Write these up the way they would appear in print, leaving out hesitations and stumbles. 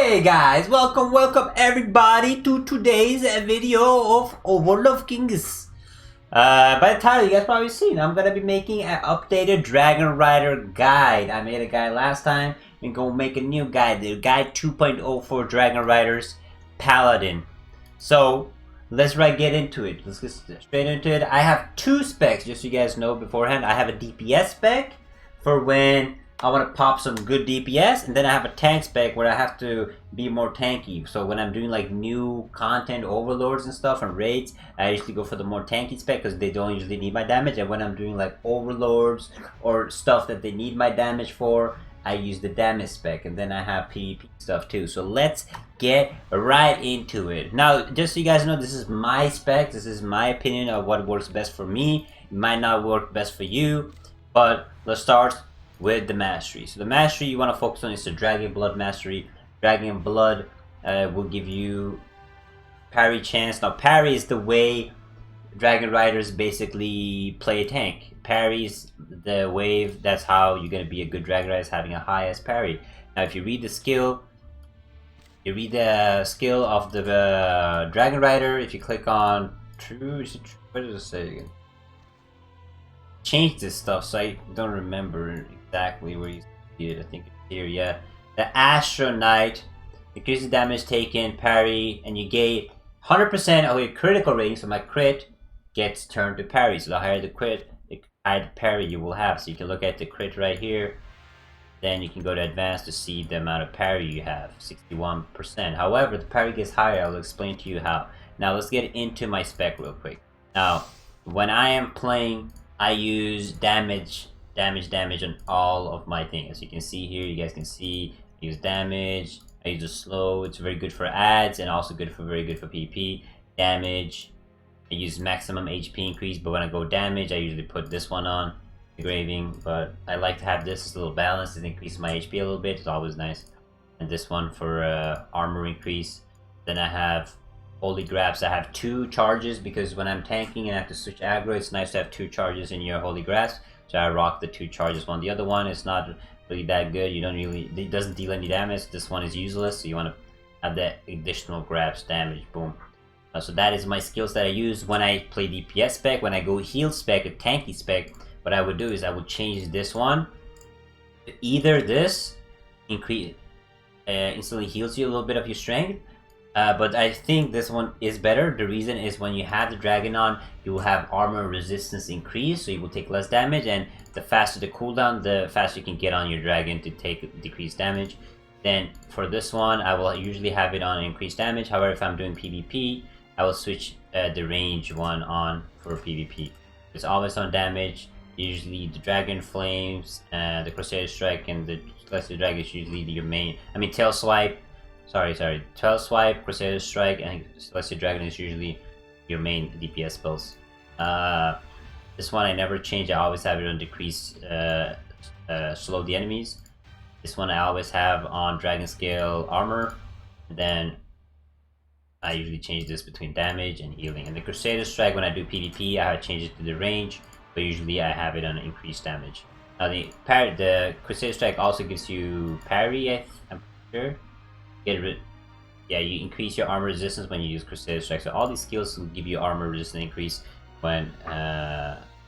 Hey guys, welcome everybody to today's video of World of Kings. By the title you guys probably seen, I'm gonna be making an updated Dragon Rider guide. I made a guide last time, and gonna make a new guide, the guide 2.0 for Dragon Riders Paladin. So let's get into it. Let's get straight into it. I have two specs, just so you guys know beforehand. I have a DPS spec for when I want to pop some good DPS, and then I have a tank spec where I have to be more tanky. So when I'm doing like new content overlords and stuff and raids, I usually go for the more tanky spec because they don't usually need my damage. And when I'm doing like overlords or stuff that they need my damage for, I use the damage spec. And then I have PvP stuff too. So let's get right into it. Now, just so you guys know, this is my spec. This is my opinion of what works best for me. It might not work best for you, but let's start with the mastery. So the mastery you want to focus on is the Dragon Blood mastery. Dragon Blood will give you parry chance. Now parry is the way Dragon Riders basically play a tank. Parry is the wave, that's how you're going to be a good Dragon Rider, is having a highest parry. Now if you read the skill, of the Dragon Rider, if you click on true, what does it say again? Change this stuff, so I don't remember exactly where you see it. I think it's here, yeah. The Astro Knight increases damage taken, parry, and you gain 100% of your critical rating, so my crit gets turned to parry. So the higher the crit, the higher the parry you will have. So you can look at the crit right here, then you can go to advanced to see the amount of parry you have, 61%. However, the parry gets higher. I'll explain to you how. Now let's get into my spec real quick. Now, when I am playing, I use damage on all of my things. As you can see here, you guys can see I use damage, I use a slow. It's very good for ads and also very good for PvP. Damage, I use maximum HP increase, but when I go damage, I usually put this one on, engraving, but I like to have this as a little balance. It increases my HP a little bit, it's always nice. And this one for armor increase. Then I have Holy Grasp. I have 2 charges because when I'm tanking and I have to switch aggro, it's nice to have 2 charges in your Holy Grasp. So I rock the 2 charges one. The other one is not really that good. It doesn't deal any damage. This one is useless, so you want to have that additional grasp damage. Boom. So that is my skills that I use when I play DPS spec. When I go heal spec, a tanky spec, what I would do is I would change this one. Either this instantly heals you a little bit of your strength, but I think this one is better. The reason is when you have the dragon on, you will have armor resistance increase, so you will take less damage, and the faster the cooldown, the faster you can get on your dragon to take decreased damage. Then for this one, I will usually have it on increased damage. However, if I'm doing PvP, I will switch the range one on for PvP. It's always on damage. Usually the Dragon Flames, the Crusader Strike, and the Celestial Dragon is usually your main. I mean, Tail Swipe. Tail Swipe, Crusader Strike, and Celestial Dragon is usually your main DPS spells. This one I never change. I always have it on decrease, slow the enemies. This one I always have on Dragon Scale Armor. And then I usually change this between damage and healing. And the Crusader Strike, when I do PvP, I change it to the range, but usually I have it on increased damage. Now the Crusader Strike also gives you parry, I'm sure. You increase your armor resistance when you use Crusader Strike. So all these skills will give you armor resistance increase when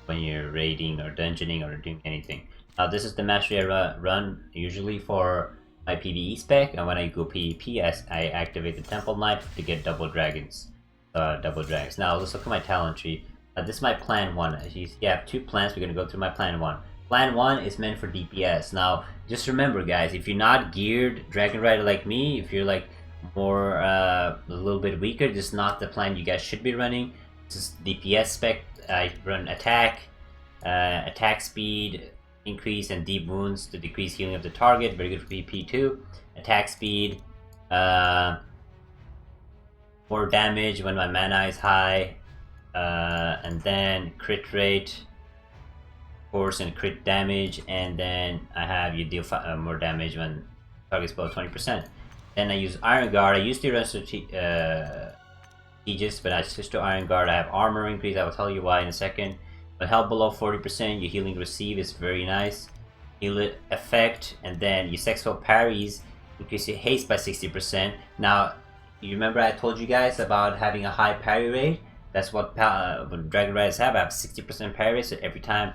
you're raiding or dungeoning or doing anything. Now this is the mastery I run usually for my PvE spec, and when I go PvP, I activate the Temple Knight to get double dragons. Now let's look at my talent tree. This is my plan 1. As you see, I have 2 plans. We're gonna go through my plan 1. Plan 1 is meant for DPS. Now, just remember guys, if you're not geared Dragon Rider like me, if you're like more a little bit weaker, this is not the plan you guys should be running. This is DPS spec. I run attack speed increase, and deep wounds to decrease healing of the target. Very good for PP too. Attack speed, more damage when my mana is high, and then crit rate, force and crit damage, and then I have you deal more damage when target's below 20%. Then I use Iron Guard. I used to run Aegis, but I switched to Iron Guard. I have armor increase. I will tell you why in a second. But health below 40%, your healing receive is very nice. Heal effect, and then your sexual parries increase your haste by 60%. Now, you remember I told you guys about having a high parry rate? That's what Dragon Riders have. I have 60% parry rate, so every time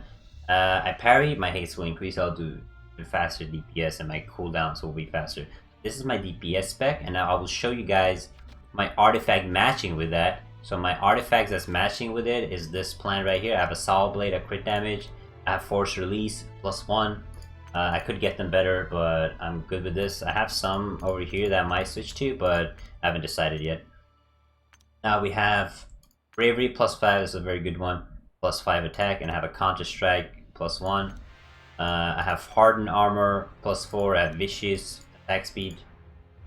I parry, my haste will increase. I'll do faster DPS, and my cooldowns will be faster. This is my DPS spec, and now I will show you guys my artifact matching with that. So my artifacts that's matching with it is this plan right here. I have a Saw Blade, a crit damage. I have Force Release, +1. I could get them better, but I'm good with this. I have some over here that I might switch to, but I haven't decided yet. Now we have Bravery +5 is a very good one, +5 attack, and I have a Counter Strike +1. I have Hardened Armor +4. I have Vicious attack speed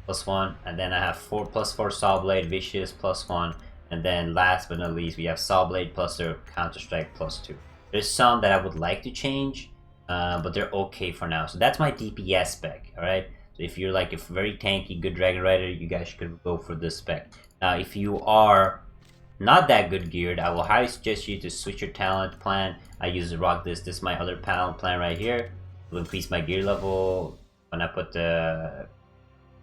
+1, and then I have +4 Saw Blade, Vicious +1, and then last but not least we have Saw Blade plus their Counter Strike +2. There's some that I would like to change, but they're okay for now. So that's my DPS spec. All right. So if you're like a very tanky, good Dragon Rider, you guys could go for this spec. Now, if you are not that good geared, I will highly suggest you to switch your talent plan. I use the rock this. This is my other talent plan right here. Will increase my gear level when I put the.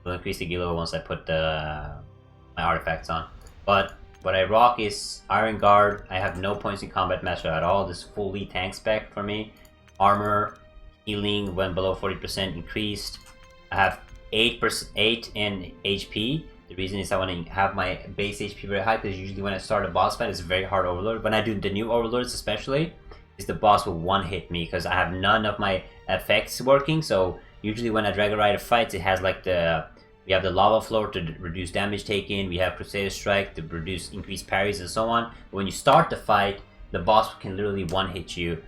Will increase the gear level once I put my artifacts on. But what I rock is Iron Guard. I have no points in combat master at all. This is fully tank spec for me. Armor, healing when below 40% increased. I have 8% in HP. The reason is I want to have my base HP very high, because usually when I start a boss fight, it's very hard overload. When I do the new overlords especially, is the boss will one hit me because I have none of my effects working. So usually when a Dragon Rider fights, it has like we have the Lava Floor to reduce damage taken, we have Crusader Strike to reduce increased parries and so on. But when you start the fight, the boss can literally one hit you.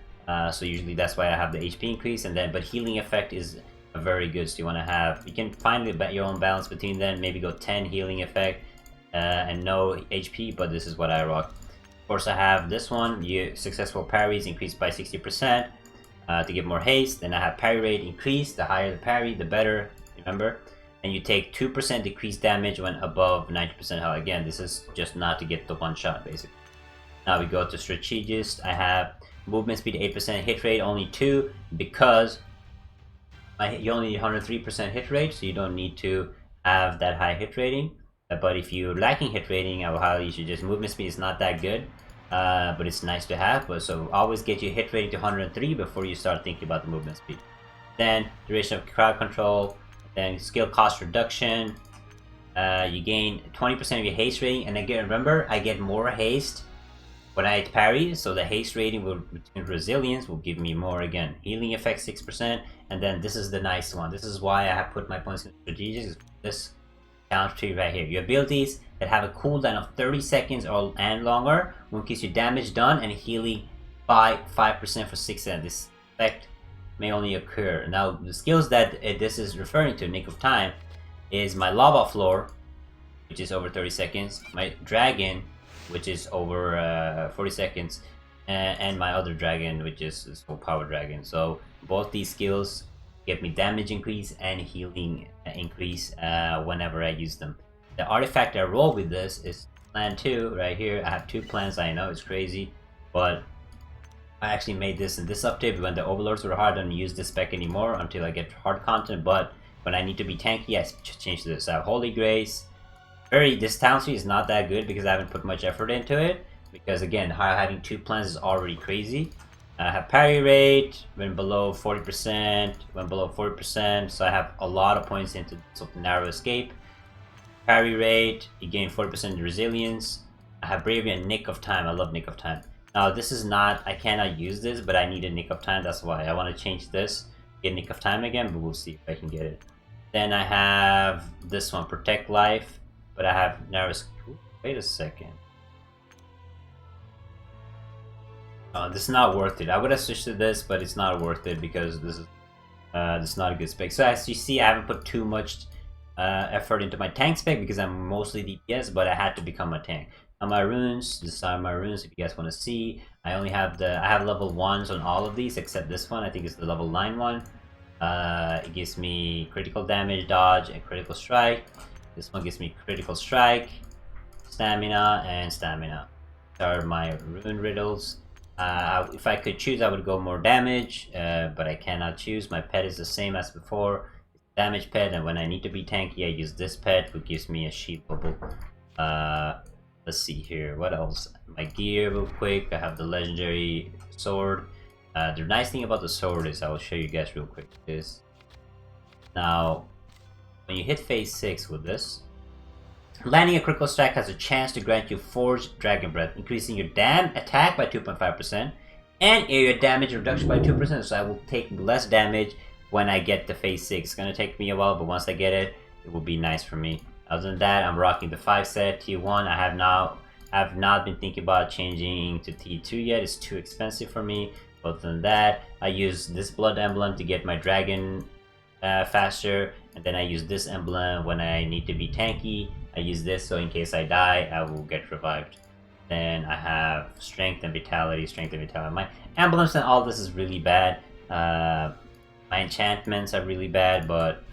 So usually that's why I have the HP increase, and then but healing effect is very good. So you want to have, you can find your own balance between them. Maybe go 10 healing effect and no HP, but this is what I rock. Of course, I have this one. Successful parries increased by 60% to get more haste. Then I have parry rate increase. The higher the parry, the better. Remember. And you take 2% decreased damage when above 90% health. Again, this is just not to get the one shot, basically. Now we go to Strategist. I have movement speed 8%, hit rate only 2, because you only need 103% hit rate, so you don't need to have that high hit rating. But if you're lacking hit rating, I will highly suggest movement speed is not that good, but it's nice to have. But so always get your hit rating to 103 before you start thinking about the movement speed. Then duration of crowd control. Then skill cost reduction, you gain 20% of your haste rating, and again remember I get more haste when I parry, so the haste rating will resilience will give me more again. Healing effect 6%, and then this is the nice one. This is why I have put my points in strategies. This counter tree right here. Your abilities that have a cooldown of 30 seconds or and longer will increase your damage done and healing by 5% for 6 seconds. This effect may only occur. Now the skills that this is referring to, Nick of Time, is my Lava Floor, which is over 30 seconds, my Dragon, which is over 40 seconds, and my other Dragon, which is Full Power Dragon. So both these skills give me damage increase and healing increase whenever I use them. The artifact I roll with this is plan 2 right here. I have 2 plans. I know it's crazy, but I actually made this in this update when the overlords were hard. I don't use this spec anymore until I get hard content, but when I need to be tanky, I change this. I have Holy Grace. This talent tree is not that good because I haven't put much effort into it, because again, having 2 plans is already crazy. I have parry rate when below 40%, so I have a lot of points into narrow escape. Parry rate, you gain 40% resilience. I have Bravery and Nick of Time. I love Nick of Time. Now this is not, I cannot use this, but I need a Nick of Time. That's why I want to change this, get Nick of Time again, but we'll see if I can get it. Then I have this one, Protect Life, but I have narrow. Wait a second. This is not worth it. I would have switched to this, but it's not worth it because this is not a good spec. So as you see, I haven't put too much effort into my tank spec because I'm mostly DPS, but I had to become a tank. Now my runes, this are my runes if you guys want to see. I only have I have level 1s on all of these except this one. I think it's the level 9 one. It gives me critical damage, dodge, and critical strike. This one gives me critical strike, stamina, and stamina. These are my rune riddles. If I could choose, I would go more damage, but I cannot choose. My pet is the same as before. damage pet, and when I need to be tanky, I use this pet, who gives me a shield bubble. Let's see here, what else? My gear real quick, I have the legendary sword. The nice thing about the sword is, I will show you guys real quick, is now, when you hit phase 6 with this, landing a critical strike has a chance to grant you Forged Dragon Breath, increasing your attack by 2.5% and area damage reduction by 2%, so I will take less damage when I get to phase 6. It's gonna take me a while, but once I get it, it will be nice for me. Other than that, I'm rocking the 5 set T1. I have not been thinking about changing to T2 yet. It's too expensive for me. Other than that, I use this blood emblem to get my dragon faster, and then I use this emblem when I need to be tanky. I use this so in case I die, I will get revived. Then I have strength and vitality, My emblems and all this is really bad. My enchantments are really bad, but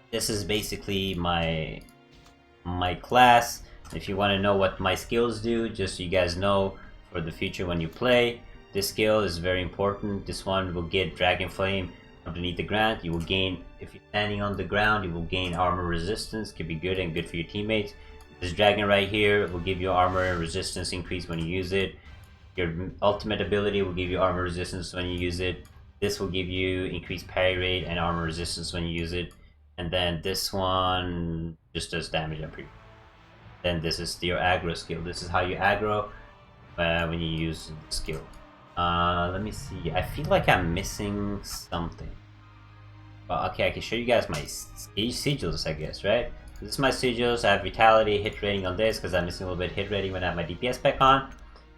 this is basically my class. If you want to know what my skills do, just so you guys know for the future when you play, this skill is very important. This one will get Dragon Flame underneath the ground. You will gain, if you're standing on the ground, you will gain armor resistance. Could be good and good for your teammates. This dragon right here will give you armor resistance increase when you use it. Your ultimate ability will give you armor resistance when you use it. This will give you increased parry rate and armor resistance when you use it. And then this one just does damage up here. Then this is your aggro skill. This is how you aggro when you use the skill. Let me see. I feel like I'm missing something. Well, okay, I can show you guys my sigils, I guess, right? This is my sigils. I have vitality, hit rating on this because I'm missing a little bit hit rating when I have my DPS spec on.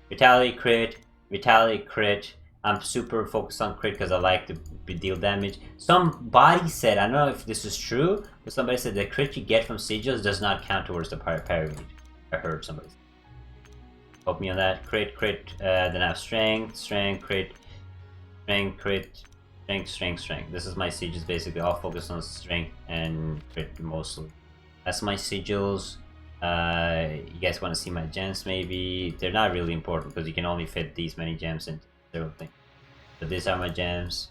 Vitality crit. I'm super focused on crit because I like to deal damage. Somebody said, I don't know if this is true, but somebody said the crit you get from sigils does not count towards the parry rate. I heard somebody say. Help me on that. Crit, then I have strength, crit, strength. This is my sigils, basically all focused on strength and crit mostly. That's my sigils. You guys want to see my gems maybe? They're not really important because you can only fit these many gems into the thing. But these are my gems.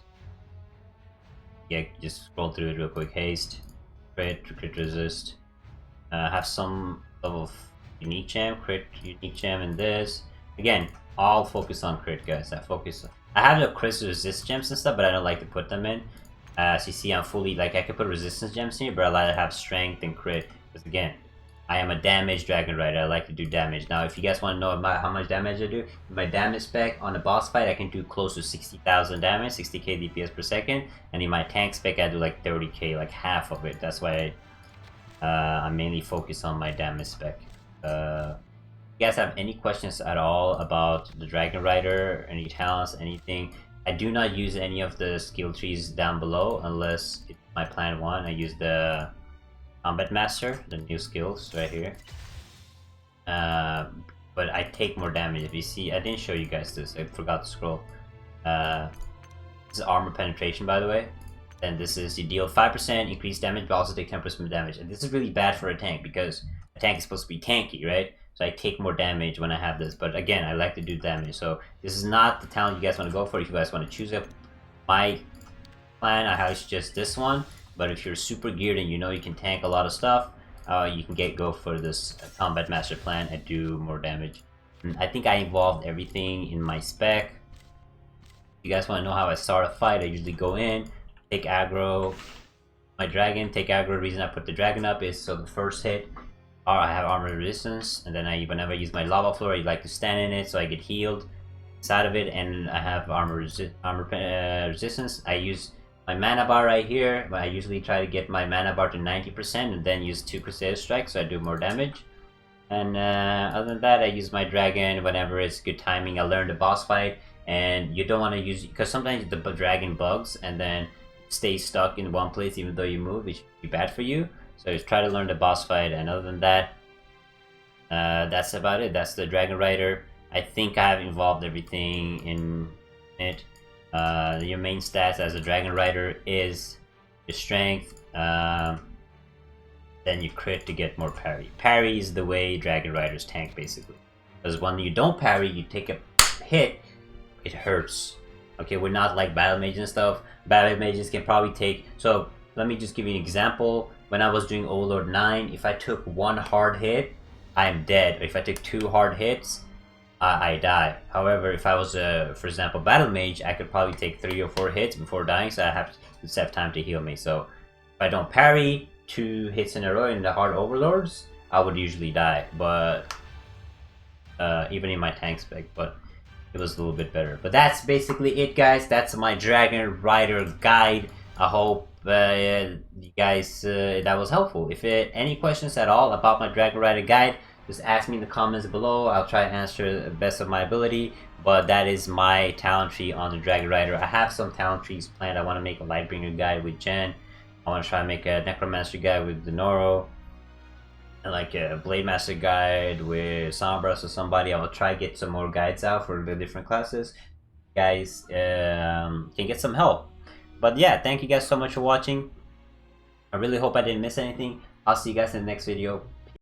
Yeah, just scroll through it real quick. Haste, crit resist. Have some level of unique gem, crit, unique gem, and this. Again, all focus on crit, guys. I have the crit resist gems and stuff, but I don't like to put them in. As you see, I'm fully, like, I could put resistance gems here, but I like to have strength and crit. Because again, I am a damage dragon rider. I like to do damage. Now, if you guys want to know about how much damage I do, my damage spec on a boss fight, I can do close to 60,000 damage, 60k DPS per second. And in my tank spec, I do like 30k, like half of it. That's why I mainly focus on my damage spec. You guys have any questions at all about the Dragon Rider, any talents, anything? I do not use any of the skill trees down below unless it's my plan 1. I use the Combat Master, the new skills right here. But I take more damage. If you see, I didn't show you guys this. I forgot to scroll. This is armor penetration, by the way. And this is you deal 5% increased damage, but also take 10% damage. And this is really bad for a tank because a tank is supposed to be tanky, right? So I take more damage when I have this. But again, I like to do damage. So this is not the talent you guys want to go for. If you guys want to choose it, my plan, I suggest this one. But if you're super geared and you know you can tank a lot of stuff, you can go for this Combat Master plan and do more damage. And I think I involved everything in my spec. If you guys want to know how I start a fight, I usually go in, take aggro, my dragon, take aggro. The reason I put the dragon up is so the first hit, I have armor resistance, and then whenever I use my lava floor, I like to stand in it so I get healed inside of it, and I have armor resistance. I use my mana bar right here, but I usually try to get my mana bar to 90% and then use 2 Crusader Strikes so I do more damage. And other than that, I use my dragon whenever it's good timing. I learned the boss fight, and you don't want to use, because sometimes the dragon bugs and then stays stuck in one place even though you move, which would be bad for you. So just try to learn the boss fight, and other than that, that's about it. That's the Dragon Rider. I think I have involved everything in it. Your main stats as a Dragon Rider is your strength, then you crit to get more parry. Parry is the way Dragon Riders tank, basically. Because when you don't parry, you take a hit, it hurts. Okay, we're not like battle mages and stuff. Battle mages can probably take, so let me just give you an example. When I was doing Overlord 9, if I took one hard hit, I'm dead. If I take 2 hard hits, I die. However, if I was for example, Battle Mage, I could probably take 3 or 4 hits before dying, so I have to have time to heal me. So if I don't parry 2 hits in a row in the hard Overlords, I would usually die. But even in my tank spec, but it was a little bit better. But that's basically it, guys. That's my Dragon Rider guide. I hope you guys that was helpful. If any questions at all about my Dragon Rider guide, just ask me in the comments below. I'll try to answer the best of my ability. But that is my talent tree on the Dragon Rider. I have some talent trees planned. I want to make a Lightbringer guide with Jen. I want to try to make a Necromancer guide with Denoro. And like a Blade Master guide with Sombras or somebody. I will try to get some more guides out for the different classes. You guys can get some help. But yeah, thank you guys so much for watching. I really hope I didn't miss anything. I'll see you guys in the next video.